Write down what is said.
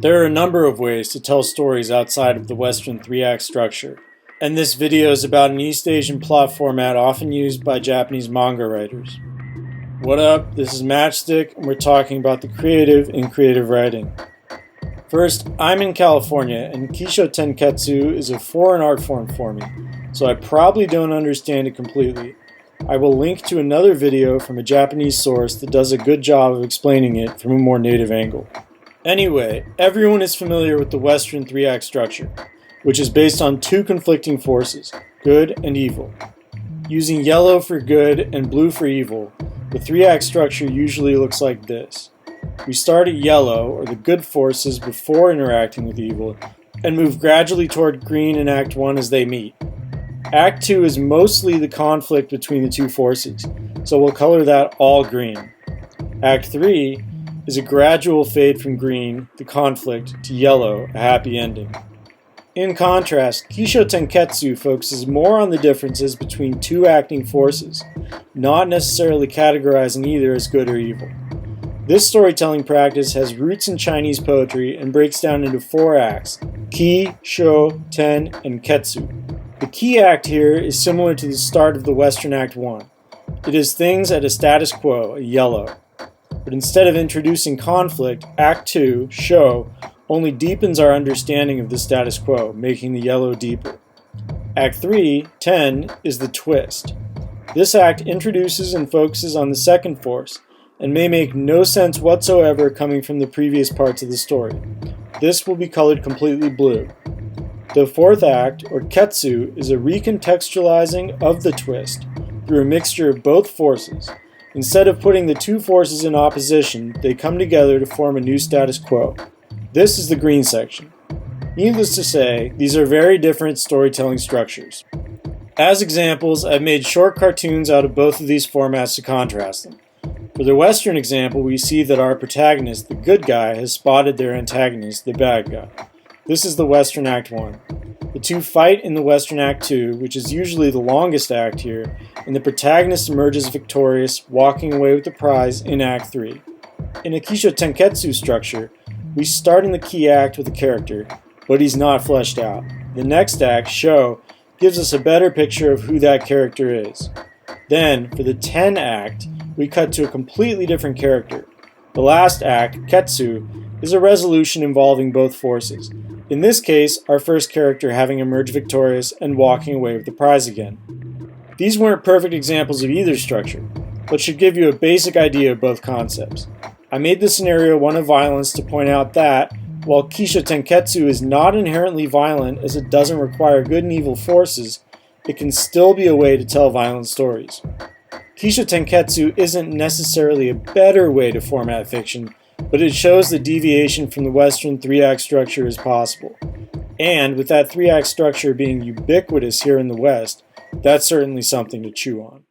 There are a number of ways to tell stories outside of the Western three-act structure, and this video is about an East Asian plot format often used by Japanese manga writers. What up, this is Matchstick, and we're talking about the creative in creative writing. First, I'm in California, and Kishotenketsu is a foreign art form for me, so I probably don't understand it completely. I will link to another video from a Japanese source that does a good job of explaining it from a more native angle. Anyway, everyone is familiar with the Western three-act structure, which is based on two conflicting forces, good and evil. Using yellow for good and blue for evil, the three-act structure usually looks like this. We start at yellow, or the good forces, before interacting with evil, and move gradually toward green in Act 1 as they meet. Act 2 is mostly the conflict between the two forces, so we'll color that all green. Act 3 is a gradual fade from green, the conflict, to yellow, a happy ending. In contrast, Kishotenketsu focuses more on the differences between two acting forces, not necessarily categorizing either as good or evil. This storytelling practice has roots in Chinese poetry and breaks down into 4 acts: Ki, Sho, Ten, and Ketsu. The key act here is similar to the start of the Western Act 1. It is things at a status quo, a yellow. But instead of introducing conflict, Act 2, Sho, only deepens our understanding of the status quo, making the yellow deeper. Act 3, Ten, is the twist. This act introduces and focuses on the second force, and may make no sense whatsoever coming from the previous parts of the story. This will be colored completely blue. The fourth act, or Ketsu, is a recontextualizing of the twist through a mixture of both forces. Instead of putting the two forces in opposition, they come together to form a new status quo. This is the green section. Needless to say, these are very different storytelling structures. As examples, I've made short cartoons out of both of these formats to contrast them. For the Western example, we see that our protagonist, the good guy, has spotted their antagonist, the bad guy. This is the Western Act 1. The two fight in the Western Act 2, which is usually the longest act here, and the protagonist emerges victorious, walking away with the prize in Act 3. In a Kishotenketsu structure, we start in the key act with a character, but he's not fleshed out. The next act, Sho, gives us a better picture of who that character is. Then, for the Ten act, we cut to a completely different character. The last act, Ketsu, is a resolution involving both forces. In this case, our first character having emerged victorious and walking away with the prize again. These weren't perfect examples of either structure, but should give you a basic idea of both concepts. I made the scenario one of violence to point out that, while Kishotenketsu is not inherently violent as it doesn't require good and evil forces, it can still be a way to tell violent stories. Kishotenketsu isn't necessarily a better way to format fiction, but it shows the deviation from the Western three-act structure is possible. And with that three-act structure being ubiquitous here in the West, that's certainly something to chew on.